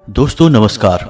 दोस्तों नमस्कार।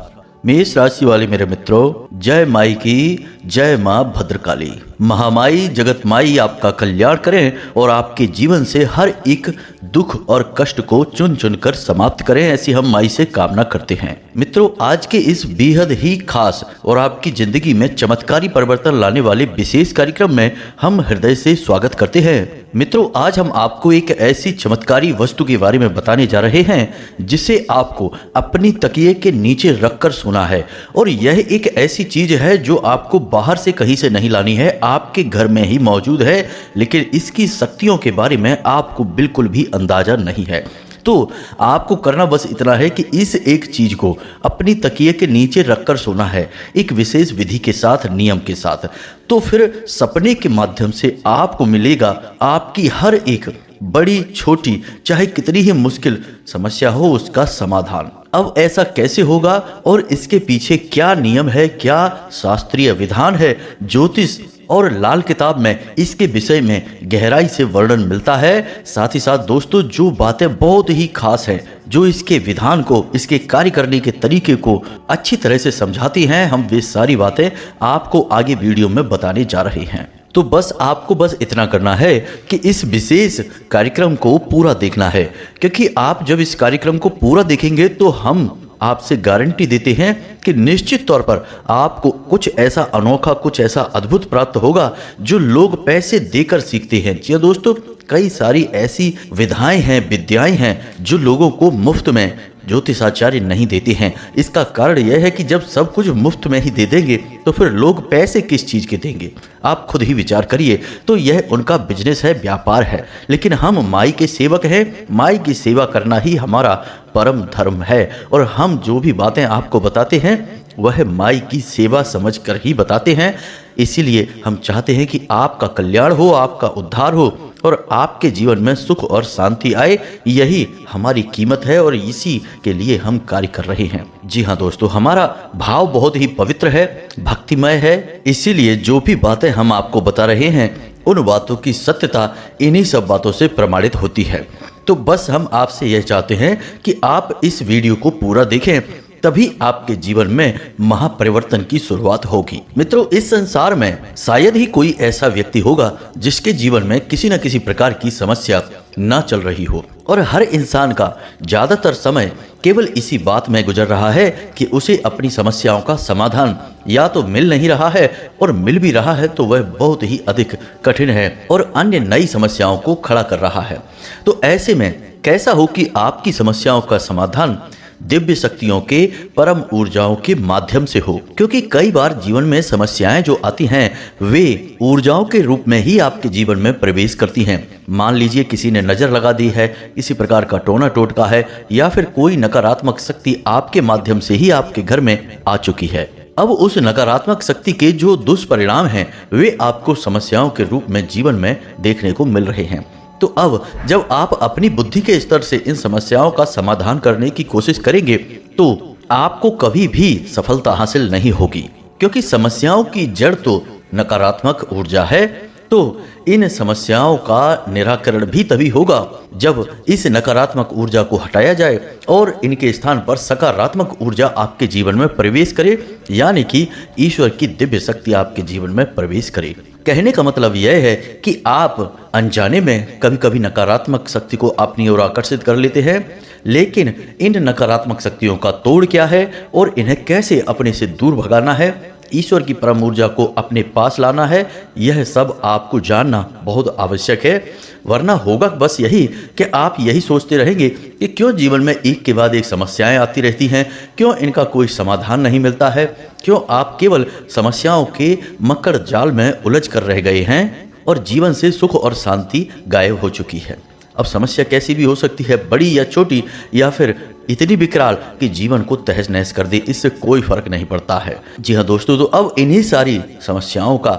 मेष राशि वाले मेरे मित्रों, जय माई की, जय माँ भद्रकाली। महामाई जगत माई आपका कल्याण करें और आपके जीवन से हर एक दुख और कष्ट को चुन चुन कर समाप्त करें, ऐसी हम माई से कामना करते हैं। मित्रों, आज के इस बेहद ही खास और आपकी जिंदगी में चमत्कारी परिवर्तन लाने वाले विशेष कार्यक्रम में हम हृदय से स्वागत करते हैं। मित्रों, आज हम आपको एक ऐसी चमत्कारी वस्तु के बारे में बताने जा रहे हैं जिसे आपको अपनी तकिए के नीचे रखकर सोना है। और यह एक ऐसी चीज है जो आपको बाहर से कहीं से नहीं लानी है, आपके घर में ही मौजूद है, लेकिन इसकी शक्तियों के बारे में आपको बिल्कुल भी अंदाजा नहीं है। तो आपको करना बस इतना है कि इस एक चीज को अपनी तकिए के नीचे रखकर सोना है, एक विशेष विधि के साथ, नियम के साथ। तो फिर सपने के माध्यम से आपको मिलेगा आपकी हर एक बड़ी छोटी चाहे कितनी ही मुश्किल समस्या हो उसका समाधान। अब ऐसा कैसे होगा और इसके पीछे क्या नियम है, क्या शास्त्रीय विधान है, ज्योतिष और लाल किताब में इसके विषय में गहराई से वर्णन मिलता है। साथ ही साथ दोस्तों, जो बातें बहुत ही खास हैं, जो इसके विधान को, इसके कार्य करने के तरीके को अच्छी तरह से समझाती हैं, हम वे सारी बातें आपको आगे वीडियो में बताने जा रहे हैं। तो बस आपको बस इतना करना है कि इस विशेष कार्यक्रम को पूरा देखना है, क्योंकि आप जब इस कार्यक्रम को पूरा देखेंगे तो हम आपसे गारंटी देते हैं कि निश्चित तौर पर आपको कुछ ऐसा अनोखा, कुछ ऐसा अद्भुत प्राप्त होगा जो लोग पैसे देकर सीखते हैं। जी दोस्तों, कई सारी ऐसी विधाएं हैं, विद्याएं हैं जो लोगों को मुफ्त में ज्योतिषाचार्य नहीं देते हैं। इसका कारण यह है कि जब सब कुछ मुफ्त में ही दे देंगे तो फिर लोग पैसे किस चीज के देंगे, आप खुद ही विचार करिए। तो यह उनका बिजनेस है, व्यापार है। लेकिन हम माई के सेवक हैं, माई की सेवा करना ही हमारा परम धर्म है। और हम जो भी बातें आपको बताते हैं वह माई की सेवा समझकर ही बताते हैं। इसीलिए हम चाहते हैं कि आपका कल्याण हो, आपका उद्धार हो और आपके जीवन में सुख और शांति आए। यही हमारी कीमत है और इसी के लिए हम कार्य कर रहे हैं। जी हाँ दोस्तों, हमारा भाव बहुत ही पवित्र है, भक्तिमय है। इसीलिए जो भी बातें हम आपको बता रहे हैं उन बातों की सत्यता इन्हीं सब बातों से प्रमाणित होती है। तो बस हम आपसे यह चाहते हैं कि आप इस वीडियो को पूरा देखें, तभी आपके जीवन में महापरिवर्तन की शुरुआत होगी। मित्रों, इस संसार में शायद ही कोई ऐसा व्यक्ति होगा जिसके जीवन में किसी न किसी प्रकार की समस्या न चल रही हो। और हर इंसान का ज्यादातर समय केवल इसी बात में गुजर रहा है कि उसे अपनी समस्याओं का समाधान या तो मिल नहीं रहा है, और मिल भी रहा है तो वह बहुत ही अधिक कठिन है और अन्य नई समस्याओं को खड़ा कर रहा है। तो ऐसे में कैसा हो कि आपकी समस्याओं का समाधान दिव्य शक्तियों के, परम ऊर्जाओं के माध्यम से हो। क्योंकि कई बार जीवन में समस्याएं जो आती हैं वे ऊर्जाओं के रूप में ही आपके जीवन में प्रवेश करती हैं। मान लीजिए किसी ने नजर लगा दी है, किसी प्रकार का टोना टोटका है, या फिर कोई नकारात्मक शक्ति आपके माध्यम से ही आपके घर में आ चुकी है। अब उस नकारात्मक शक्ति के जो दुष्परिणाम हैं वे आपको समस्याओं के रूप में जीवन में देखने को मिल रहे हैं। तो अब जब आप अपनी बुद्धि के स्तर से इन समस्याओं का समाधान करने की कोशिश करेंगे तो आपको कभी भी सफलता हासिल नहीं होगी, क्योंकि समस्याओं की जड़ तो नकारात्मक ऊर्जा है। तो इन समस्याओं का निराकरण भी तभी होगा जब इस नकारात्मक ऊर्जा को हटाया जाए और इनके स्थान पर सकारात्मक ऊर्जा आपके जीवन में प्रवेश करे, यानी कि ईश्वर की दिव्य शक्ति आपके जीवन में प्रवेश करे। कहने का मतलब यह है कि आप अनजाने में कभी कभी नकारात्मक शक्ति को अपनी ओर आकर्षित कर लेते हैं, लेकिन इन नकारात्मक शक्तियों का तोड़ क्या है और इन्हें कैसे अपने से दूर भगाना है, ईश्वर की परम ऊर्जा को अपने पास लाना है, यह सब आपको जानना बहुत आवश्यक है। वरना होगा बस यही कि आप यही सोचते रहेंगे कि क्यों जीवन में एक के बाद एक समस्याएं आती रहती हैं, क्यों इनका कोई समाधान नहीं मिलता है, क्यों आप केवल समस्याओं के मकड़ जाल में उलझ कर रह गए हैं और जीवन से सुख और शांति गायब हो चुकी है। अब समस्या कैसी भी हो सकती है, बड़ी या छोटी, या फिर इतनी विकराल कि जीवन को तहस नहस कर दे, इससे कोई फर्क नहीं पड़ता है। जी हाँ दोस्तों, तो अब इन्हीं सारी समस्याओं का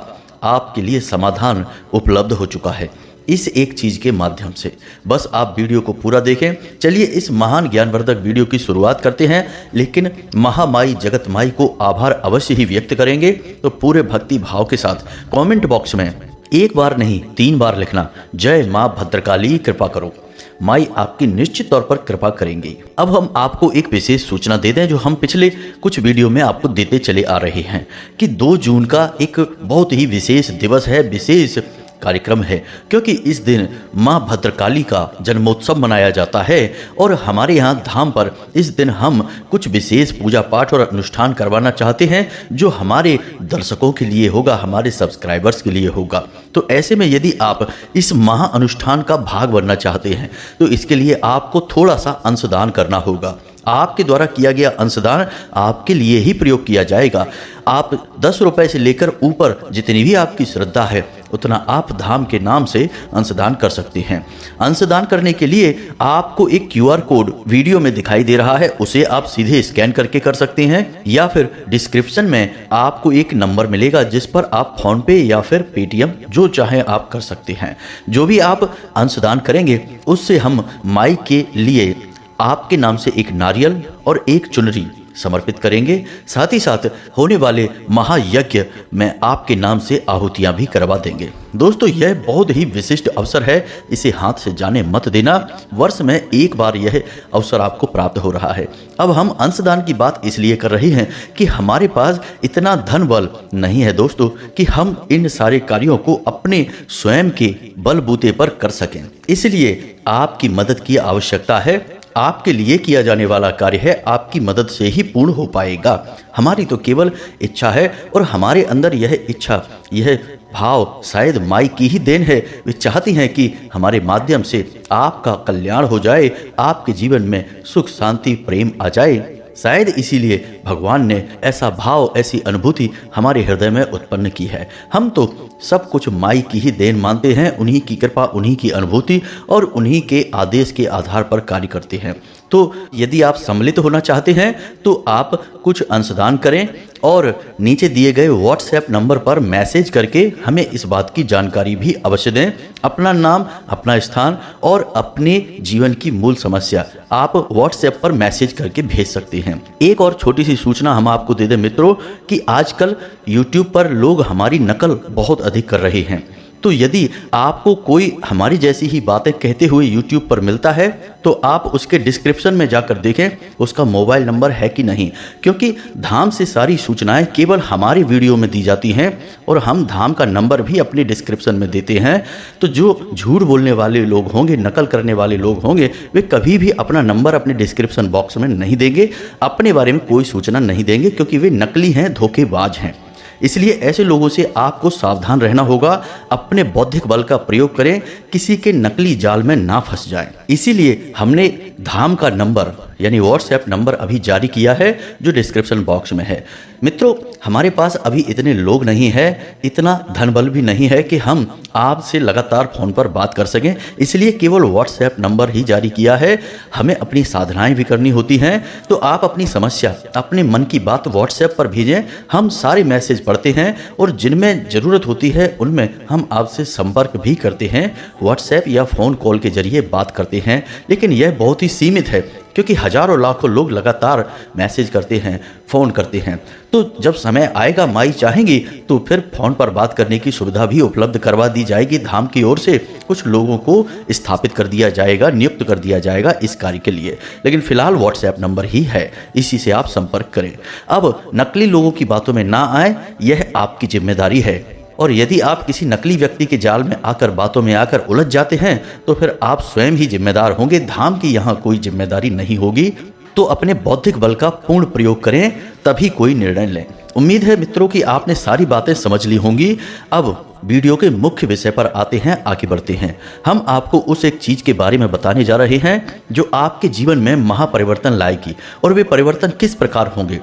आपके लिए समाधान उपलब्ध हो चुका है इस एक चीज के माध्यम से। बस आप वीडियो को पूरा देखें। चलिए इस महान ज्ञानवर्धक वीडियो की शुरुआत करते हैं, लेकिन महामाई जगत माई को आभार अवश्य ही व्यक्त करेंगे। तो पूरे भक्ति भाव के साथ कमेंट बॉक्स में एक बार नहीं 3 बार लिखना, जय माँ भद्रकाली कृपा करो। माई आपकी निश्चित तौर पर कृपा करेंगी। अब हम आपको एक विशेष सूचना दे दें जो हम पिछले कुछ वीडियो में आपको देते चले आ रहे हैं कि 2 जून का एक बहुत ही विशेष दिवस है, विशेष कार्यक्रम है, क्योंकि इस दिन माँ भद्रकाली का जन्मोत्सव मनाया जाता है और हमारे यहाँ धाम पर इस दिन हम कुछ विशेष पूजा पाठ और अनुष्ठान करवाना चाहते हैं जो हमारे दर्शकों के लिए होगा, हमारे सब्सक्राइबर्स के लिए होगा। तो ऐसे में यदि आप इस महा अनुष्ठान का भाग बनना चाहते हैं तो इसके लिए आपको थोड़ा सा अंशदान करना होगा। आपके द्वारा किया गया अंशदान आपके लिए ही प्रयोग किया जाएगा। आप 10 रुपए से लेकर ऊपर जितनी भी आपकी श्रद्धा है उतना आप धाम के नाम से अंशदान कर सकते हैं। अंशदान करने के लिए आपको एक QR कोड वीडियो में दिखाई दे रहा है, उसे आप सीधे स्कैन करके कर सकते हैं या फिर डिस्क्रिप्शन में आपको एक नंबर मिलेगा जिस पर आप फोन पे या फिर पेटीएम जो चाहे आप कर सकते हैं। जो भी आप अंशदान करेंगे उससे हम माई के लिए आपके नाम से एक नारियल और एक चुनरी समर्पित करेंगे। साथ ही साथ होने वाले महायज्ञ में आपके नाम से आहुतियां भी करवा देंगे। दोस्तों, यह बहुत ही विशिष्ट अवसर है, इसे हाथ से जाने मत देना। वर्ष में एक बार यह अवसर आपको प्राप्त हो रहा है। अब हम अंशदान की बात इसलिए कर रहे हैं कि हमारे पास इतना धन बल नहीं है दोस्तों कि हम इन सारे कार्यों को अपने स्वयं के बलबूते पर कर सकें। इसलिए आपकी मदद की आवश्यकता है। आपके लिए किया जाने वाला कार्य है आपकी मदद से ही पूर्ण हो पाएगा। हमारी तो केवल इच्छा है और हमारे अंदर यह इच्छा, यह भाव शायद माई की ही देन है। वे चाहती हैं कि हमारे माध्यम से आपका कल्याण हो जाए, आपके जीवन में सुख शांति प्रेम आ जाए। शायद इसीलिए भगवान ने ऐसा भाव, ऐसी अनुभूति हमारे हृदय में उत्पन्न की है। हम तो सब कुछ माई की ही देन मानते हैं, उन्हीं की कृपा, उन्हीं की अनुभूति और उन्हीं के आदेश के आधार पर कार्य करते हैं। तो यदि आप सम्मिलित होना चाहते हैं तो आप कुछ अंशदान करें और नीचे दिए गए व्हाट्सएप नंबर पर मैसेज करके हमें इस बात की जानकारी भी अवश्य दें। अपना नाम, अपना स्थान और अपने जीवन की मूल समस्या आप व्हाट्सएप पर मैसेज करके भेज सकते हैं। एक और छोटी सी सूचना हम आपको दे दें मित्रों कि आजकल YouTube पर लोग हमारी नकल बहुत अधिक कर रहे हैं। तो यदि आपको कोई हमारी जैसी ही बातें कहते हुए YouTube पर मिलता है तो आप उसके डिस्क्रिप्शन में जाकर देखें उसका मोबाइल नंबर है कि नहीं, क्योंकि धाम से सारी सूचनाएं केवल हमारी वीडियो में दी जाती हैं और हम धाम का नंबर भी अपने डिस्क्रिप्शन में देते हैं। तो जो झूठ बोलने वाले लोग होंगे, नकल करने वाले लोग होंगे, वे कभी भी अपना नंबर अपने डिस्क्रिप्शन बॉक्स में नहीं देंगे, अपने बारे में कोई सूचना नहीं देंगे, क्योंकि वे नकली हैं, धोखेबाज हैं। इसलिए ऐसे लोगों से आपको सावधान रहना होगा। अपने बौद्धिक बल का प्रयोग करें, किसी के नकली जाल में ना फंस जाएं। इसीलिए हमने धाम का नंबर यानी व्हाट्सएप नंबर अभी जारी किया है जो डिस्क्रिप्शन बॉक्स में है। मित्रों, हमारे पास अभी इतने लोग नहीं है, इतना धन बल भी नहीं है कि हम आपसे लगातार फोन पर बात कर सकें, इसलिए केवल व्हाट्सएप नंबर ही जारी किया है। हमें अपनी साधनाएं भी करनी होती हैं, तो आप अपनी समस्या, अपने मन की बात व्हाट्सएप पर भेजें। हम सारे मैसेज पढ़ते हैं और जिनमें ज़रूरत होती है उनमें हम आपसे संपर्क भी करते हैं, व्हाट्सएप या फ़ोन कॉल के जरिए बात करते हैं। लेकिन यह बहुत ही सीमित है क्योंकि हजारों लाखों लोग लगातार मैसेज करते हैं, फ़ोन करते हैं। तो जब समय आएगा, माई चाहेंगी तो फिर फ़ोन पर बात करने की सुविधा भी उपलब्ध करवा दी जाएगी। धाम की ओर से कुछ लोगों को स्थापित कर दिया जाएगा, नियुक्त कर दिया जाएगा इस कार्य के लिए। लेकिन फिलहाल व्हाट्सएप नंबर ही है, इसी से आप संपर्क करें। अब नकली लोगों की बातों में ना आए, यह आपकी जिम्मेदारी है। और यदि आप किसी नकली व्यक्ति के जाल में आकर, बातों में आकर उलझ जाते हैं तो फिर आप स्वयं ही जिम्मेदार होंगे, धाम की यहाँ कोई जिम्मेदारी नहीं होगी। तो अपने बौद्धिक बल का पूर्ण प्रयोग करें, तभी कोई निर्णय लें। उम्मीद है मित्रों कि आपने सारी बातें समझ ली होंगी। अब वीडियो के मुख्य विषय पर आते हैं, आगे बढ़ते हैं। हम आपको उस एक चीज के बारे में बताने जा रहे हैं जो आपके जीवन में महापरिवर्तन लाएगी। और वे परिवर्तन किस प्रकार होंगे?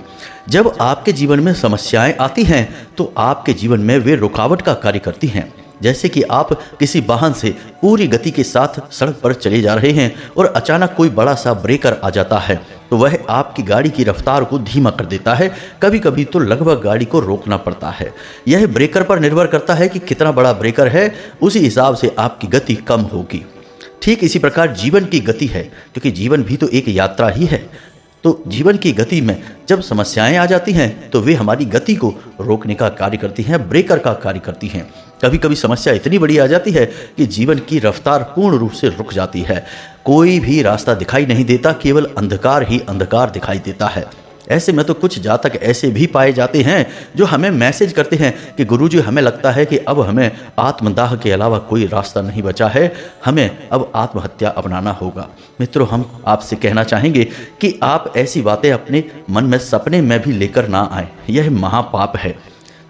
जब आपके जीवन में समस्याएं आती हैं तो आपके जीवन में वे रुकावट का कार्य करती हैं। जैसे कि आप किसी वाहन से पूरी गति के साथ सड़क पर चले जा रहे हैं और अचानक कोई बड़ा सा ब्रेकर आ जाता है तो वह आपकी गाड़ी की रफ्तार को धीमा कर देता है। कभी कभी तो लगभग गाड़ी को रोकना पड़ता है। यह ब्रेकर पर निर्भर करता है कि कितना बड़ा ब्रेकर है, उसी हिसाब से आपकी गति कम होगी। ठीक इसी प्रकार जीवन की गति है, क्योंकि जीवन भी तो एक यात्रा ही है। तो जीवन की गति में जब समस्याएं आ जाती हैं तो वे हमारी गति को रोकने का कार्य करती हैं, ब्रेकर का कार्य करती हैं। कभी कभी समस्या इतनी बड़ी आ जाती है कि जीवन की रफ्तार पूर्ण रूप से रुक जाती है। कोई भी रास्ता दिखाई नहीं देता, केवल अंधकार ही अंधकार दिखाई देता है। ऐसे में तो कुछ जातक ऐसे भी पाए जाते हैं जो हमें मैसेज करते हैं कि गुरुजी, हमें लगता है कि अब हमें आत्मदाह के अलावा कोई रास्ता नहीं बचा है, हमें अब आत्महत्या अपनाना होगा। मित्रों, हम आपसे कहना चाहेंगे कि आप ऐसी बातें अपने मन में सपने में भी लेकर ना आए, यह महापाप है।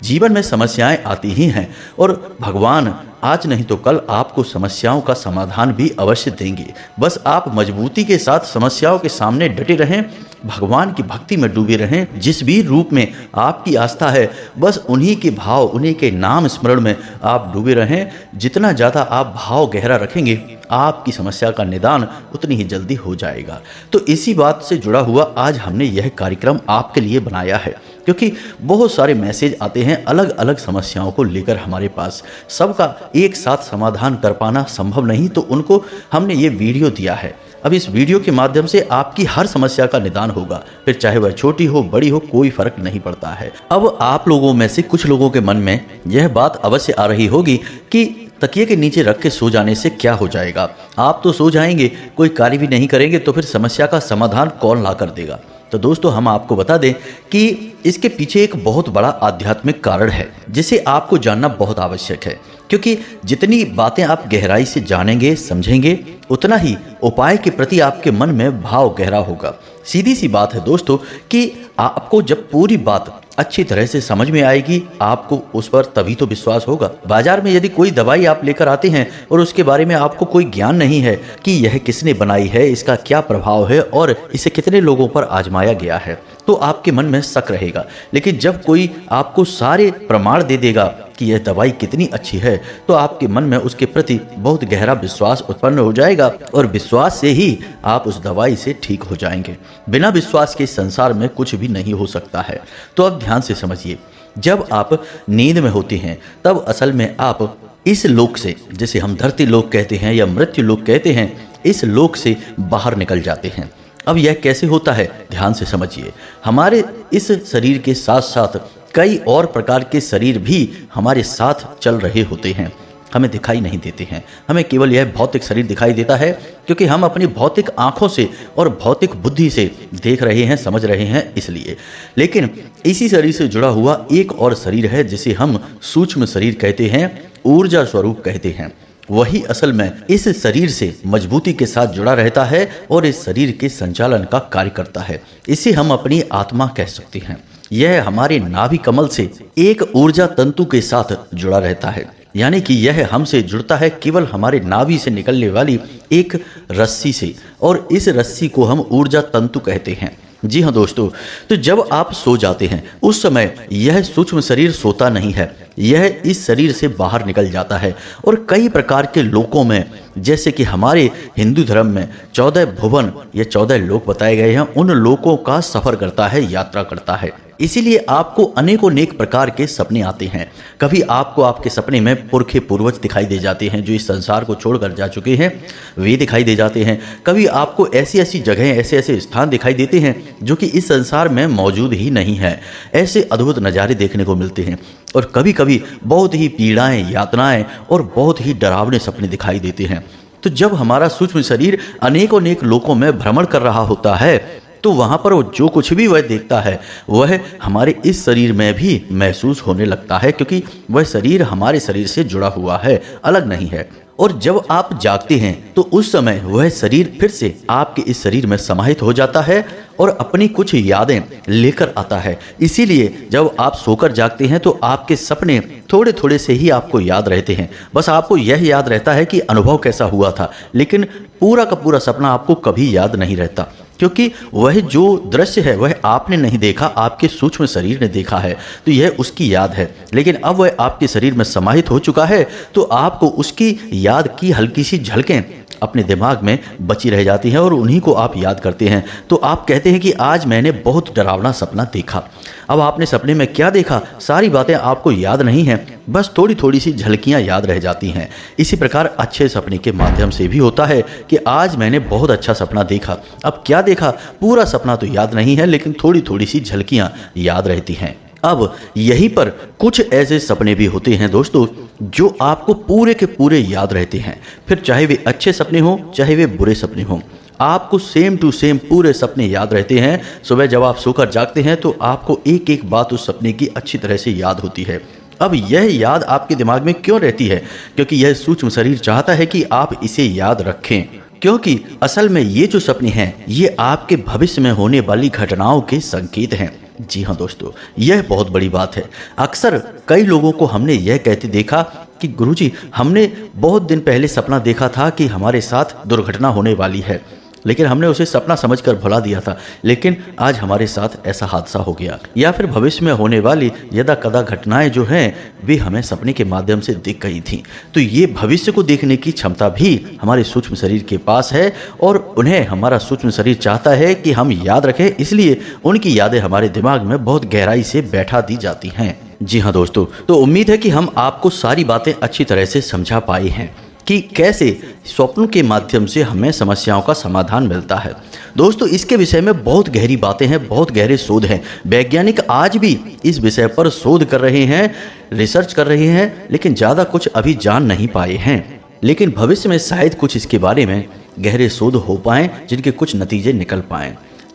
जीवन में समस्याएं आती ही हैं और भगवान आज नहीं तो कल आपको समस्याओं का समाधान भी अवश्य देंगे। बस आप मजबूती के साथ समस्याओं के सामने डटे रहें, भगवान की भक्ति में डूबे रहें। जिस भी रूप में आपकी आस्था है, बस उन्हीं के भाव, उन्हीं के नाम स्मरण में आप डूबे रहें। जितना ज़्यादा आप भाव गहरा रखेंगे, आपकी समस्या का निदान उतनी ही जल्दी हो जाएगा। तो इसी बात से जुड़ा हुआ आज हमने यह कार्यक्रम आपके लिए बनाया है, क्योंकि बहुत सारे मैसेज आते हैं अलग अलग समस्याओं को लेकर हमारे पास। सबका एक साथ समाधान कर पाना संभव नहीं, तो उनको हमने ये वीडियो दिया है। अब इस वीडियो के माध्यम से आपकी हर समस्या का निदान होगा, फिर चाहे वह छोटी हो बड़ी हो, कोई फर्क नहीं पड़ता है। अब आप लोगों में से कुछ लोगों के मन में यह बात अवश्य आ रही होगी कि तकिए के नीचे रख के सो जाने से क्या हो जाएगा। आप तो सो जाएंगे, कोई कार्य भी नहीं करेंगे, तो फिर समस्या का समाधान कौन ला कर देगा। तो दोस्तों, हम आपको बता दें कि इसके पीछे एक बहुत बड़ा आध्यात्मिक कारण है, जिसे आपको जानना बहुत आवश्यक है। क्योंकि जितनी बातें आप गहराई से जानेंगे, समझेंगे, उतना ही उपाय के प्रति आपके मन में भाव गहरा होगा। सीधी सी बात है दोस्तों कि आपको जब पूरी बात अच्छी तरह से समझ में आएगी, आपको उस पर तभी तो विश्वास होगा। बाजार में यदि कोई दवाई आप लेकर आते हैं और उसके बारे में आपको कोई ज्ञान नहीं है कि यह किसने बनाई है, इसका क्या प्रभाव है और इसे कितने लोगों पर आजमाया गया है, तो आपके मन में शक रहेगा। लेकिन जब कोई आपको सारे प्रमाण दे देगा कि यह दवाई कितनी अच्छी है, तो आपके मन में उसके प्रति बहुत गहरा विश्वास उत्पन्न हो जाएगा और विश्वास से ही आप उस दवाई से ठीक हो जाएंगे। बिना विश्वास के संसार में कुछ भी नहीं हो सकता है। तो अब ध्यान से समझिए, जब आप नींद में होते हैं तब असल में आप इस लोक से, जिसे हम धरती लोक कहते हैं या मृत्यु लोक कहते हैं, इस लोक से बाहर निकल जाते हैं। अब यह कैसे होता है, ध्यान से समझिए। हमारे इस शरीर के साथ साथ कई और प्रकार के शरीर भी हमारे साथ चल रहे होते हैं, हमें दिखाई नहीं देते हैं। हमें केवल यह भौतिक शरीर दिखाई देता है, क्योंकि हम अपनी भौतिक आंखों से और भौतिक बुद्धि से देख रहे हैं, समझ रहे हैं, इसलिए। लेकिन इसी शरीर से जुड़ा हुआ एक और शरीर है, जिसे हम सूक्ष्म शरीर कहते हैं, ऊर्जा स्वरूप कहते हैं। वही असल में इस शरीर से मजबूती के साथ जुड़ा रहता है और इस शरीर के संचालन का कार्य करता है। इसे हम अपनी आत्मा कह सकते हैं। यह हमारे नाभि कमल से एक ऊर्जा तंतु के साथ जुड़ा रहता है, यानी कि यह हमसे जुड़ता है केवल हमारे नाभि से निकलने वाली एक रस्सी से, और इस रस्सी को हम ऊर्जा तंतु कहते हैं। जी हाँ दोस्तों, तो जब आप सो जाते हैं उस समय यह सूक्ष्म शरीर सोता नहीं है, यह इस शरीर से बाहर निकल जाता है और कई प्रकार के लोकों में, जैसे कि हमारे हिंदू धर्म में 14 भुवन या 14 लोक बताए गए हैं, उन लोकों का सफर करता है, यात्रा करता है। इसीलिए आपको अनेकों नेक प्रकार के सपने आते हैं। कभी आपको आपके सपने में पुरखे पूर्वज दिखाई दे जाते हैं जो इस संसार को छोड़कर जा चुके हैं, वे दिखाई दे जाते हैं। कभी आपको ऐसी ऐसी जगहें, ऐसे ऐसे स्थान दिखाई देते हैं जो कि इस संसार में मौजूद ही नहीं है। ऐसे अद्भुत नज़ारे देखने को मिलते हैं। और कभी कभी बहुत ही पीड़ाएं, यातनाएं और बहुत ही डरावने सपने दिखाई देते हैं। तो जब हमारा सूक्ष्म शरीर अनेकों नेक लोकों में भ्रमण कर रहा होता है, तो वहाँ पर वो जो कुछ भी वह देखता है वह हमारे इस शरीर में भी महसूस होने लगता है, क्योंकि वह शरीर हमारे शरीर से जुड़ा हुआ है, अलग नहीं है। और जब आप जागते हैं तो उस समय वह शरीर फिर से आपके इस शरीर में समाहित हो जाता है और अपनी कुछ यादें लेकर आता है। इसीलिए जब आप सोकर जागते हैं तो आपके सपने थोड़े थोड़े से ही आपको याद रहते हैं। बस आपको यह याद रहता है कि अनुभव कैसा हुआ था, लेकिन पूरा का पूरा सपना आपको कभी याद नहीं रहता, क्योंकि वह जो दृश्य है वह आपने नहीं देखा, आपके सूक्ष्म शरीर ने देखा है, तो यह उसकी याद है। लेकिन अब वह आपके शरीर में समाहित हो चुका है, तो आपको उसकी याद की हल्की सी झलकें अपने दिमाग में बची रह जाती हैं और उन्हीं को आप याद करते हैं। तो आप कहते हैं कि आज मैंने बहुत डरावना सपना देखा। अब आपने सपने में क्या देखा, सारी बातें आपको याद नहीं हैं, बस थोड़ी थोड़ी सी झलकियां याद रह जाती हैं। इसी प्रकार अच्छे सपने के माध्यम से भी होता है कि आज मैंने बहुत अच्छा सपना देखा। अब क्या देखा, पूरा सपना तो याद नहीं है, लेकिन थोड़ी थोड़ी सी झलकियां याद रहती हैं। अब यहीं पर कुछ ऐसे सपने भी होते हैं दोस्तों जो आपको पूरे के पूरे याद रहते हैं, फिर चाहे वे अच्छे सपने हों चाहे वे बुरे सपने हों, आपको सेम टू सेम पूरे सपने याद रहते हैं। सुबह जब आप सोकर जागते हैं तो आपको एक एक बात उस सपने की अच्छी तरह से याद होती है। अब यह याद आपके दिमाग में क्यों रहती है? क्योंकि यह सूक्ष्म शरीर चाहता है कि आप इसे याद रखें, क्योंकि असल में ये जो सपने हैं ये आपके भविष्य में होने वाली घटनाओं के संकेत हैं। जी हाँ दोस्तों, यह बहुत बड़ी बात है। अक्सर कई लोगों को हमने यह कहते देखा कि गुरुजी, हमने बहुत दिन पहले सपना देखा था कि हमारे साथ दुर्घटना होने वाली है, लेकिन हमने उसे सपना समझकर भुला दिया था, लेकिन आज हमारे साथ ऐसा हादसा हो गया। या फिर भविष्य में होने वाली यदा कदा घटनाएं जो हैं वे हमें सपने के माध्यम से दिख गई थी। तो ये भविष्य को देखने की क्षमता भी हमारे सूक्ष्म शरीर के पास है और उन्हें हमारा सूक्ष्म शरीर चाहता है कि हम याद रखें, इसलिए उनकी यादें हमारे दिमाग में बहुत गहराई से बैठा दी जाती हैं। जी हाँ दोस्तों, तो उम्मीद है कि हम आपको सारी बातें अच्छी तरह से समझा पाए हैं कि कैसे स्वप्नों के माध्यम से हमें समस्याओं का समाधान मिलता है। दोस्तों, इसके विषय में बहुत गहरी बातें हैं, बहुत गहरे शोध हैं। वैज्ञानिक आज भी इस विषय पर शोध कर रहे हैं, रिसर्च कर रहे हैं, लेकिन ज़्यादा कुछ अभी जान नहीं पाए हैं। लेकिन भविष्य में शायद कुछ इसके बारे में गहरे शोध हो पाएँ जिनके कुछ नतीजे निकल पाएँ।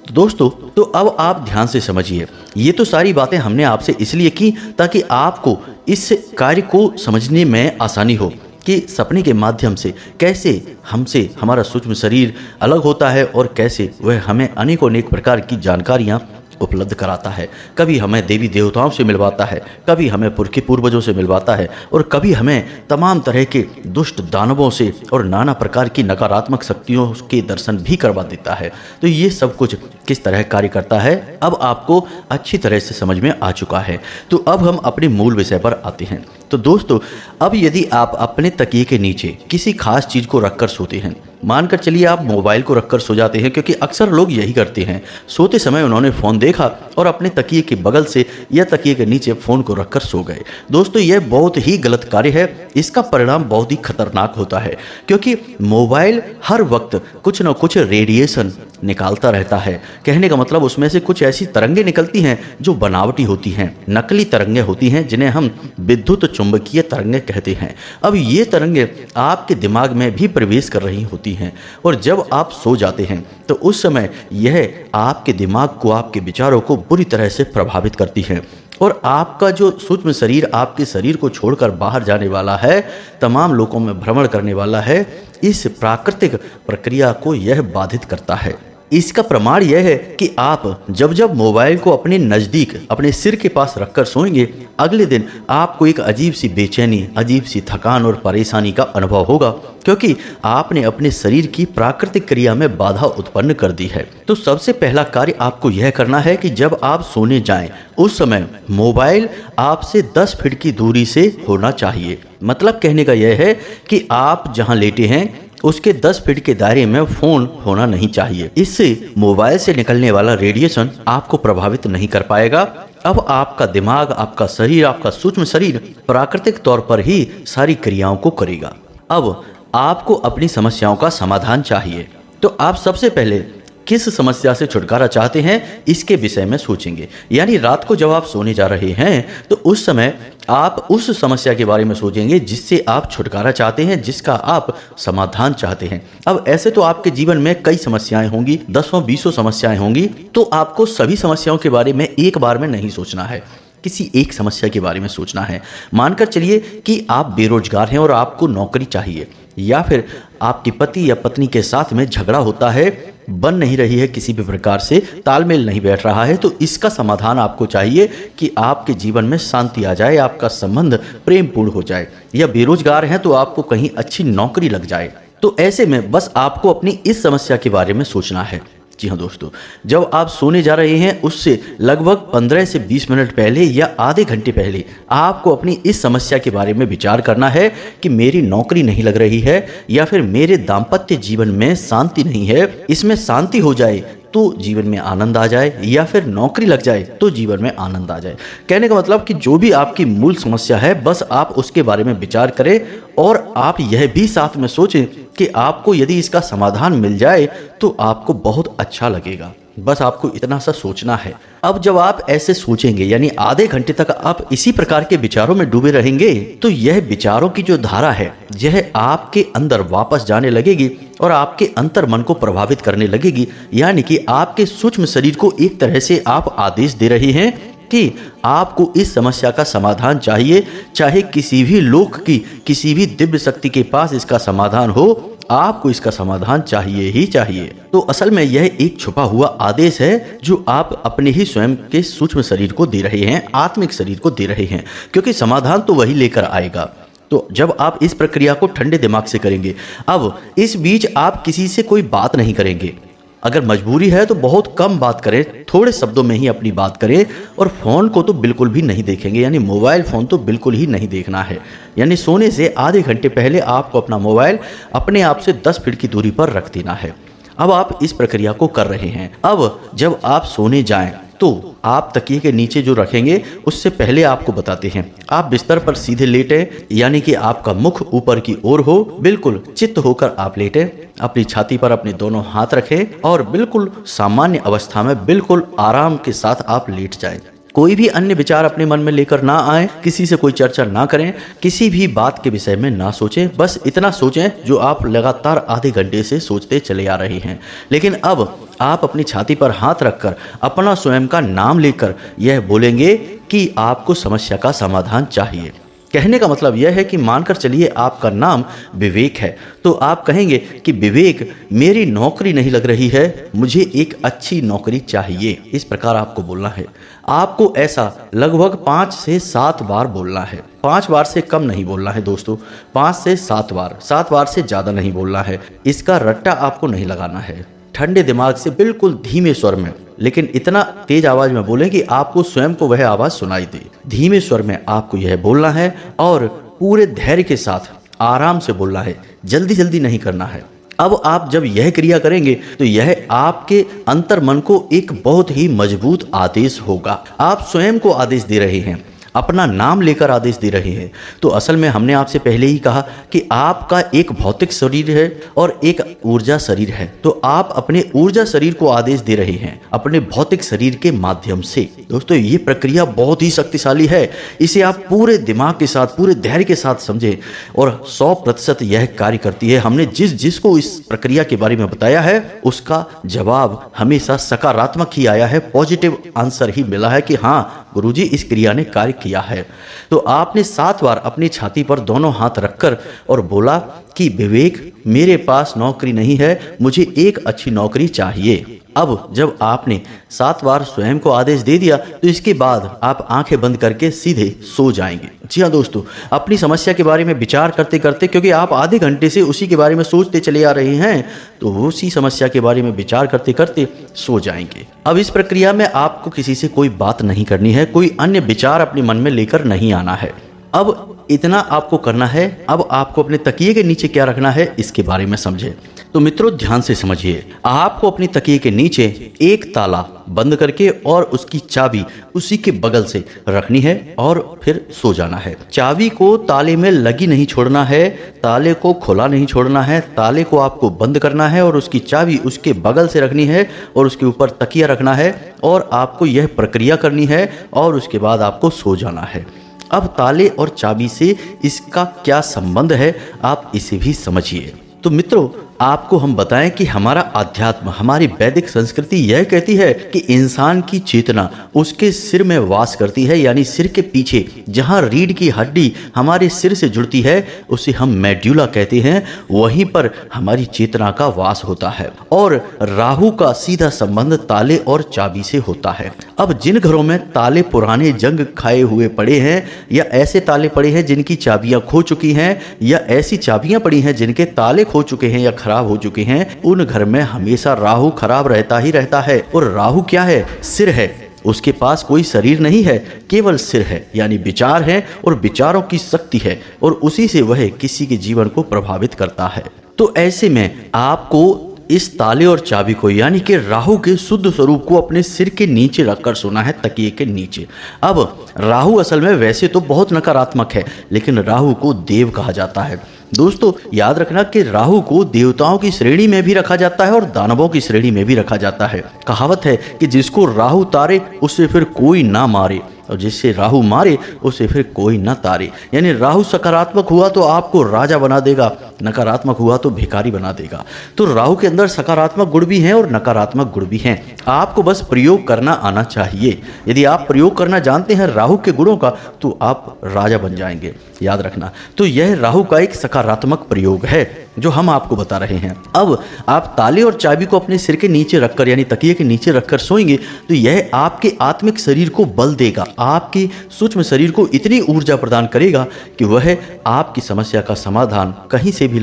तो दोस्तों, तो अब आप ध्यान से समझिए, ये तो सारी बातें हमने आपसे इसलिए की ताकि आपको इस कार्य को समझने में आसानी हो कि सपने के माध्यम से कैसे हमसे हमारा सूक्ष्म शरीर अलग होता है और कैसे वह हमें अनेकों अनेक प्रकार की जानकारियाँ उपलब्ध कराता है। कभी हमें देवी देवताओं से मिलवाता है, कभी हमें पुरखे पूर्वजों से मिलवाता है और कभी हमें तमाम तरह के दुष्ट दानवों से और नाना प्रकार की नकारात्मक शक्तियों के दर्शन भी करवा देता है। तो ये सब कुछ किस तरह कार्य करता है अब आपको अच्छी तरह से समझ में आ चुका है। तो अब हम अपने मूल विषय पर आते हैं। तो दोस्तों, अब यदि आप अपने तकिए के नीचे किसी खास चीज़ को रखकर सोते हैं, मानकर चलिए आप मोबाइल को रखकर सो जाते हैं, क्योंकि अक्सर लोग यही करते हैं, सोते समय उन्होंने फ़ोन देखा और अपने तकिए के बगल से या तकिए के नीचे फ़ोन को रखकर सो गए। दोस्तों, यह बहुत ही गलत कार्य है। इसका परिणाम बहुत ही खतरनाक होता है, क्योंकि मोबाइल हर वक्त कुछ न कुछ रेडिएशन निकालता रहता है। कहने का मतलब उसमें से कुछ ऐसी तरंगें निकलती हैं जो बनावटी होती हैं, नकली तरंगें होती हैं, जिन्हें हम विद्युत चुंबकीय तरंगें कहते हैं। अब ये तरंगें आपके दिमाग में भी प्रवेश कर रही होती हैं और जब आप सो जाते हैं तो उस समय यह आपके दिमाग को, आपके विचारों को बुरी तरह से प्रभावित करती हैं और आपका जो सूक्ष्म शरीर आपके शरीर को छोड़कर बाहर जाने वाला है, तमाम लोकों में भ्रमण करने वाला है, इस प्राकृतिक प्रक्रिया को यह बाधित करता है। इसका प्रमाण यह है कि आप जब जब मोबाइल को अपने नज़दीक, अपने सिर के पास रखकर सोएंगे, अगले दिन आपको एक अजीब सी बेचैनी, अजीब सी थकान और परेशानी का अनुभव होगा, क्योंकि आपने अपने शरीर की प्राकृतिक क्रिया में बाधा उत्पन्न कर दी है। तो सबसे पहला कार्य आपको यह करना है कि जब आप सोने जाएं, उस समय मोबाइल आपसे 10 फीट की दूरी से होना चाहिए। मतलब कहने का यह है कि आप जहां लेटे हैं उसके 10 फीट के दायरे में फ़ोन होना नहीं चाहिए। इससे मोबाइल से निकलने वाला रेडिएशन आपको प्रभावित नहीं कर पाएगा। अब आपका दिमाग, आपका शरीर, आपका सूक्ष्म शरीर प्राकृतिक तौर पर ही सारी क्रियाओं को करेगा। अब आपको अपनी समस्याओं का समाधान चाहिए, तो आप सबसे पहले किस समस्या से छुटकारा चाहते हैं इसके विषय में सोचेंगे। यानी रात को जब आप सोने जा रहे हैं तो उस समय आप उस समस्या के बारे में सोचेंगे जिससे आप छुटकारा चाहते हैं, जिसका आप समाधान चाहते हैं। अब ऐसे तो आपके जीवन में कई समस्याएं होंगी, 10-20 समस्याएं होंगी, तो आपको सभी समस्याओं के बारे में एक बार में नहीं सोचना है, किसी एक समस्या के बारे में सोचना है। मानकर चलिए कि आप बेरोजगार हैं और आपको नौकरी चाहिए, या फिर आपके पति या पत्नी के साथ में झगड़ा होता है, बन नहीं रही है, किसी भी प्रकार से तालमेल नहीं बैठ रहा है, तो इसका समाधान आपको चाहिए कि आपके जीवन में शांति आ जाए, आपका संबंध प्रेमपूर्ण हो जाए। या बेरोजगार हैं तो आपको कहीं अच्छी नौकरी लग जाए। तो ऐसे में बस आपको अपनी इस समस्या के बारे में सोचना है। जी हाँ दोस्तों, जब आप सोने जा रहे हैं उससे लगभग 15 से 20 मिनट पहले या आधे घंटे पहले आपको अपनी इस समस्या के बारे में विचार करना है कि मेरी नौकरी नहीं लग रही है, या फिर मेरे दाम्पत्य जीवन में शांति नहीं है, इसमें शांति हो जाए तो जीवन में आनंद आ जाए, या फिर नौकरी लग जाए तो जीवन में आनंद आ जाए। कहने का मतलब कि जो भी आपकी मूल समस्या है बस आप उसके बारे में विचार करें और आप यह भी साथ में सोचें कि आपको यदि इसका समाधान मिल जाए तो आपको बहुत अच्छा लगेगा। बस आपको इतना सा सोचना है। अब जब आप ऐसे सोचेंगे यानी आधे घंटे तक आप इसी प्रकार के विचारों में डूबे रहेंगे तो यह विचारों की जो धारा है यह आपके अंदर वापस जाने लगेगी और आपके अंतर मन को प्रभावित करने लगेगी। यानी कि आपके सूक्ष्म शरीर को एक तरह से आप आदेश दे रहे हैं कि आपको इस समस्या का समाधान चाहिए, चाहे किसी भी लोक की किसी भी दिव्य शक्ति के पास इसका समाधान हो, आपको इसका समाधान चाहिए ही चाहिए। तो असल में यह एक छुपा हुआ आदेश है जो आप अपने ही स्वयं के सूक्ष्म शरीर को दे रहे हैं, आत्मिक शरीर को दे रहे हैं, क्योंकि समाधान तो वही लेकर आएगा। तो जब आप इस प्रक्रिया को ठंडे दिमाग से करेंगे, अब इस बीच आप किसी से कोई बात नहीं करेंगे। अगर मजबूरी है तो बहुत कम बात करें, थोड़े शब्दों में ही अपनी बात करें, और फ़ोन को तो बिल्कुल भी नहीं देखेंगे, यानी मोबाइल फ़ोन तो बिल्कुल ही नहीं देखना है। यानी सोने से आधे घंटे पहले आपको अपना मोबाइल अपने आप से 10 फीट की दूरी पर रख देना है। अब आप इस प्रक्रिया को कर रहे हैं। अब जब आप सोने जाएं तो आप तकिए के नीचे जो रखेंगे उससे पहले आपको बताते हैं, आप बिस्तर पर सीधे लेटें, यानी कि आपका मुख ऊपर की ओर हो, बिल्कुल चित्त होकर आप लेटें, अपनी छाती पर अपने दोनों हाथ रखें और बिल्कुल सामान्य अवस्था में बिल्कुल आराम के साथ आप लेट जाएं। कोई भी अन्य विचार अपने मन में लेकर ना आए, किसी से कोई चर्चा ना करें, किसी भी बात के विषय में ना सोचें, बस इतना सोचें जो आप लगातार आधे घंटे से सोचते चले आ रहे हैं। लेकिन अब आप अपनी छाती पर हाथ रखकर अपना स्वयं का नाम लेकर यह बोलेंगे कि आपको समस्या का समाधान चाहिए। कहने का मतलब यह है कि मानकर चलिए आपका नाम विवेक है, तो आप कहेंगे कि विवेक, मेरी नौकरी नहीं लग रही है, मुझे एक अच्छी नौकरी चाहिए। इस प्रकार आपको बोलना है। आपको ऐसा लगभग 5 से 7 बार बोलना है। 5 बार से कम नहीं बोलना है दोस्तों, 5 से 7 बार, 7 बार से ज़्यादा नहीं बोलना है। इसका रट्टा आपको नहीं लगाना है। ठंडे दिमाग से बिल्कुल धीमे स्वर में, लेकिन इतना तेज आवाज में बोलें कि आपको स्वयं को वह आवाज सुनाई दे। धीमे स्वर में आपको यह बोलना है और पूरे धैर्य के साथ आराम से बोलना है, जल्दी जल्दी नहीं करना है। अब आप जब यह क्रिया करेंगे तो यह आपके अंतर मन को एक बहुत ही मजबूत आदेश होगा। आप स्वयं को आदेश दे रहे हैं, अपना नाम लेकर आदेश दे रहे हैं। तो असल में हमने आपसे पहले ही कहा कि आपका एक भौतिक शरीर है और एक ऊर्जा शरीर है। तो आप अपने ऊर्जा शरीर को आदेश दे रहे हैं अपने भौतिक शरीर के माध्यम से। दोस्तों, ये प्रक्रिया बहुत ही शक्तिशाली है। इसे आप पूरे दिमाग के साथ, पूरे धैर्य के साथ समझें और 100% यह कार्य करती है। हमने जिसको इस प्रक्रिया के बारे में बताया है उसका जवाब हमेशा सकारात्मक ही आया है, पॉजिटिव आंसर ही मिला है कि हाँ गुरुजी, इस क्रिया ने कार्य किया है। तो आपने 7 बार अपनी छाती पर दोनों हाथ रखकर और बोला कि विवेक, मेरे पास नौकरी नहीं है, मुझे एक अच्छी नौकरी चाहिए। अब जब आपने 7 बार स्वयं को आदेश दे दिया तो इसके बाद आप आंखें बंद करके सीधे सो जाएंगे। जी हाँ दोस्तों, अपनी समस्या के बारे में विचार करते करते, क्योंकि आप आधे घंटे से उसी के बारे में सोचते चले आ रहे हैं, तो उसी समस्या के बारे में विचार करते करते सो जाएंगे। अब इस प्रक्रिया में आपको किसी से कोई बात नहीं करनी है, कोई अन्य विचार अपने मन में लेकर नहीं आना है। अब इतना आपको करना है। अब आपको अपने तकिए के नीचे क्या रखना है इसके बारे में समझें। तो मित्रों, ध्यान से समझिए। आपको अपनी तकिए के नीचे एक ताला बंद करके और उसकी चाबी उसी के बगल से रखनी है और फिर सो जाना है। चाबी को ताले में लगी नहीं छोड़ना है, ताले को खुला नहीं छोड़ना है, ताले को आपको बंद करना है और उसकी चाबी उसके बगल से रखनी है और उसके ऊपर तकिया रखना है और आपको यह प्रक्रिया करनी है और उसके बाद आपको सो जाना है। अब ताले और चाबी से इसका क्या संबंध है, आप इसे भी समझिए। तो मित्रों, आपको हम बताएं कि हमारा अध्यात्म, हमारी वैदिक संस्कृति यह कहती है कि इंसान की चेतना उसके सिर में वास करती है, यानी सिर के पीछे जहां रीढ़ की हड्डी हमारे सिर से जुड़ती है उसे हम मेड्यूला कहते हैं, वहीं पर हमारी चेतना का वास होता है। और राहु का सीधा संबंध ताले और चाबी से होता है। अब जिन घरों में ताले पुराने जंग खाए हुए पड़े हैं, या ऐसे ताले पड़े हैं जिनकी चाबियां खो चुकी हैं, या ऐसी चाबियां पड़ी हैं जिनके ताले खो चुके हैं या खराब हो चुके हैं, उन घर में हमेशा राहु खराब रहता ही रहता है। और राहु क्या है? सिर है। उसके पास कोई शरीर नहीं है, केवल सिर है, यानी विचार है और विचारों की शक्ति है और उसी से वह किसी के जीवन को प्रभावित करता है। तो ऐसे में आपको इस ताले और चाबी को, यानी कि राहु के शुद्ध स्वरूप को अपने सिर के नीचे रखकर सोना है, तकिए के नीचे। अब राहु असल में वैसे तो बहुत नकारात्मक है, लेकिन राहु को देव कहा जाता है। दोस्तों याद रखना कि राहु को देवताओं की श्रेणी में भी रखा जाता है और दानवों की श्रेणी में भी रखा जाता है। कहावत है कि जिसको राहु तारे उससे फिर कोई ना मारे, और जिससे राहु मारे उसे फिर कोई ना तारे। यानी राहु सकारात्मक हुआ तो आपको राजा बना देगा, नकारात्मक हुआ तो भिखारी बना देगा। तो राहु के अंदर सकारात्मक गुण भी हैं और नकारात्मक गुण भी हैं, आपको बस प्रयोग करना आना चाहिए। यदि आप प्रयोग करना जानते हैं राहु के गुणों का तो आप राजा बन जाएंगे, याद रखना। तो यह राहु का एक सकारात्मक प्रयोग है जो हम आपको बता रहे हैं। अब आप ताले और चाबी को अपने सिर के नीचे रखकर यानी तकिए के नीचे रखकर सोएंगे तो यह आपके आत्मिक शरीर को बल देगा, आपके सूक्ष्म शरीर को इतनी ऊर्जा प्रदान करेगा कि वह आपकी समस्या का समाधान कहीं से भी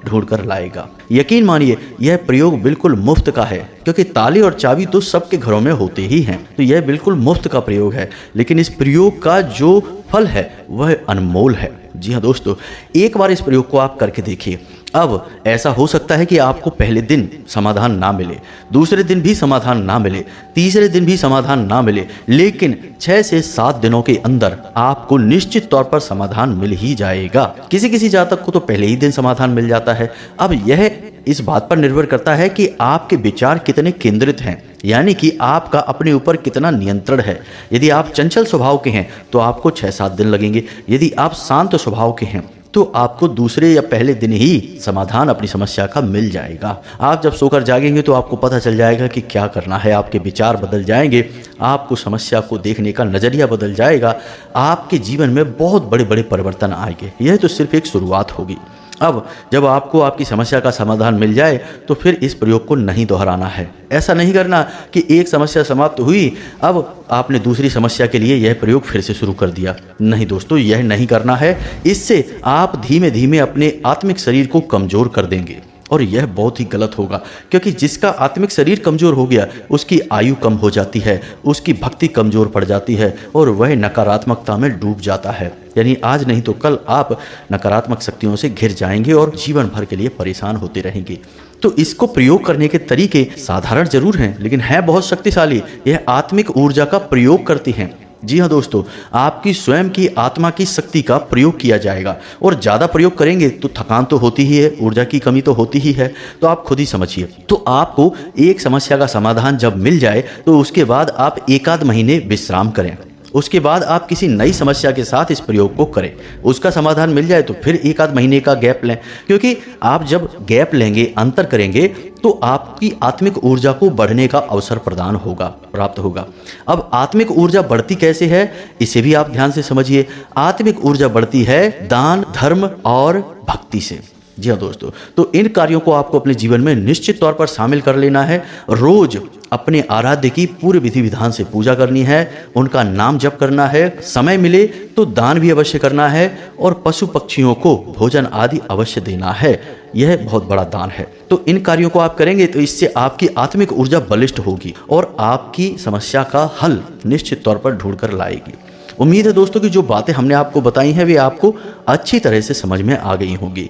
ढूंढ कर लाएगा। यकीन मानिए यह प्रयोग बिल्कुल मुफ्त का है, क्योंकि ताले और चाबी तो सबके घरों में होते ही हैं। तो यह बिल्कुल मुफ्त का प्रयोग है, लेकिन इस प्रयोग का जो फल है वह अनमोल है। जी हाँ दोस्तों, एक बार इस प्रयोग को आप करके देखिए। अब ऐसा हो सकता है कि आपको पहले दिन समाधान ना मिले, दूसरे दिन भी समाधान ना मिले, तीसरे दिन भी समाधान ना मिले, लेकिन 6 से 7 दिनों के अंदर आपको निश्चित तौर पर समाधान मिल ही जाएगा। किसी किसी जातक को तो पहले ही दिन समाधान मिल जाता है। अब यह इस बात पर निर्भर करता है कि आपके विचार कितने केंद्रित हैं, यानी कि आपका अपने ऊपर कितना नियंत्रण है। यदि आप चंचल स्वभाव के हैं तो आपको 6-7 दिन लगेंगे। यदि आप शांत स्वभाव के हैं तो आपको दूसरे या पहले दिन ही समाधान अपनी समस्या का मिल जाएगा। आप जब सोकर जागेंगे तो आपको पता चल जाएगा कि क्या करना है, आपके विचार बदल जाएंगे, आपको समस्या को देखने का नज़रिया बदल जाएगा, आपके जीवन में बहुत बड़े बड़े परिवर्तन आएंगे। यह तो सिर्फ एक शुरुआत होगी। अब जब आपको आपकी समस्या का समाधान मिल जाए तो फिर इस प्रयोग को नहीं दोहराना है। ऐसा नहीं करना कि एक समस्या समाप्त हुई अब आपने दूसरी समस्या के लिए यह प्रयोग फिर से शुरू कर दिया। नहीं दोस्तों, यह नहीं करना है। इससे आप धीमे धीमे अपने आत्मिक शरीर को कमज़ोर कर देंगे और यह बहुत ही गलत होगा, क्योंकि जिसका आत्मिक शरीर कमज़ोर हो गया उसकी आयु कम हो जाती है, उसकी भक्ति कमज़ोर पड़ जाती है और वह नकारात्मकता में डूब जाता है। यानी आज नहीं तो कल आप नकारात्मक शक्तियों से घिर जाएंगे और जीवन भर के लिए परेशान होते रहेंगे। तो इसको प्रयोग करने के तरीके साधारण जरूर हैं, लेकिन है बहुत शक्तिशाली। यह आत्मिक ऊर्जा का प्रयोग करती हैं। जी हाँ दोस्तों, आपकी स्वयं की आत्मा की शक्ति का प्रयोग किया जाएगा और ज़्यादा प्रयोग करेंगे तो थकान तो होती ही है, ऊर्जा की कमी तो होती ही है। तो आप खुद ही समझिए। तो आपको एक समस्या का समाधान जब मिल जाए तो उसके बाद आप 1-आध महीने विश्राम करें, उसके बाद आप किसी नई समस्या के साथ इस प्रयोग को करें। उसका समाधान मिल जाए तो फिर 1-आध महीने का गैप लें, क्योंकि आप जब गैप लेंगे, अंतर करेंगे तो आपकी आत्मिक ऊर्जा को बढ़ने का अवसर प्राप्त होगा। अब आत्मिक ऊर्जा बढ़ती कैसे है इसे भी आप ध्यान से समझिए। आत्मिक ऊर्जा बढ़ती है दान, धर्म और भक्ति से। जी हाँ दोस्तों, तो इन कार्यों को आपको अपने जीवन में निश्चित तौर पर शामिल कर लेना है। रोज अपने आराध्य की पूरे विधि विधान से पूजा करनी है, उनका नाम जप करना है, समय मिले तो दान भी अवश्य करना है और पशु पक्षियों को भोजन आदि अवश्य देना है। यह बहुत बड़ा दान है। तो इन कार्यों को आप करेंगे तो इससे आपकी आत्मिक ऊर्जा बलिष्ठ होगी और आपकी समस्या का हल निश्चित तौर पर ढूंढ कर लाएगी। उम्मीद है दोस्तों कि जो बातें हमने आपको बताई हैं वे आपको अच्छी तरह से समझ में आ गई होंगी।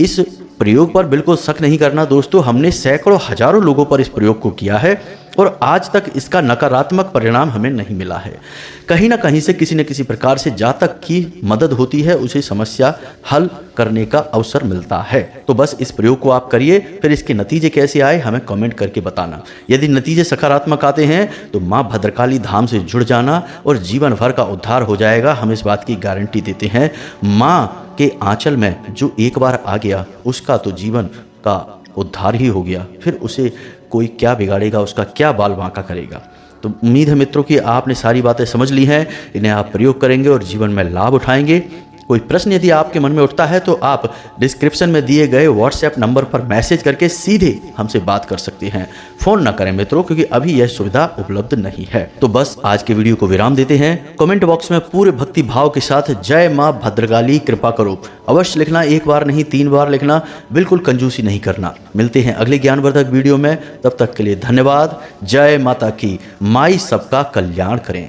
इस प्रयोग पर बिल्कुल शक नहीं करना दोस्तों, हमने सैकड़ों हजारों लोगों पर इस प्रयोग को किया है और आज तक इसका नकारात्मक परिणाम हमें नहीं मिला है। कहीं ना कहीं से किसी न किसी प्रकार से जातक की मदद होती है, उसे समस्या हल करने का अवसर मिलता है। तो बस इस प्रयोग को आप करिए, फिर इसके नतीजे कैसे आए हमें कमेंट करके बताना। यदि नतीजे सकारात्मक आते हैं तो माँ भद्रकाली धाम से जुड़ जाना और जीवन भर का उद्धार हो जाएगा। हम इस बात की गारंटी देते हैं। माँ के आंचल में जो एक बार आ गया उसका तो जीवन का उद्धार ही हो गया, फिर उसे कोई क्या बिगाड़ेगा, उसका क्या बाल बांका करेगा। तो उम्मीद है मित्रों कि आपने सारी बातें समझ ली हैं, इन्हें आप प्रयोग करेंगे और जीवन में लाभ उठाएंगे। कोई प्रश्न यदि आपके मन में उठता है तो आप डिस्क्रिप्शन में दिए गए व्हाट्सएप नंबर पर मैसेज करके सीधे हमसे बात कर सकते हैं। फोन ना करें मित्रों, क्योंकि अभी यह सुविधा उपलब्ध नहीं है। तो बस आज के वीडियो को विराम देते हैं। कमेंट बॉक्स में पूरे भक्ति भाव के साथ जय माँ भद्रकाली कृपा करो अवश्य लिखना। 1 बार नहीं 3 बार लिखना, बिल्कुल कंजूसी नहीं करना। मिलते हैं अगले ज्ञानवर्धक वीडियो में, तब तक के लिए धन्यवाद। जय माता की, माई सबका कल्याण करें।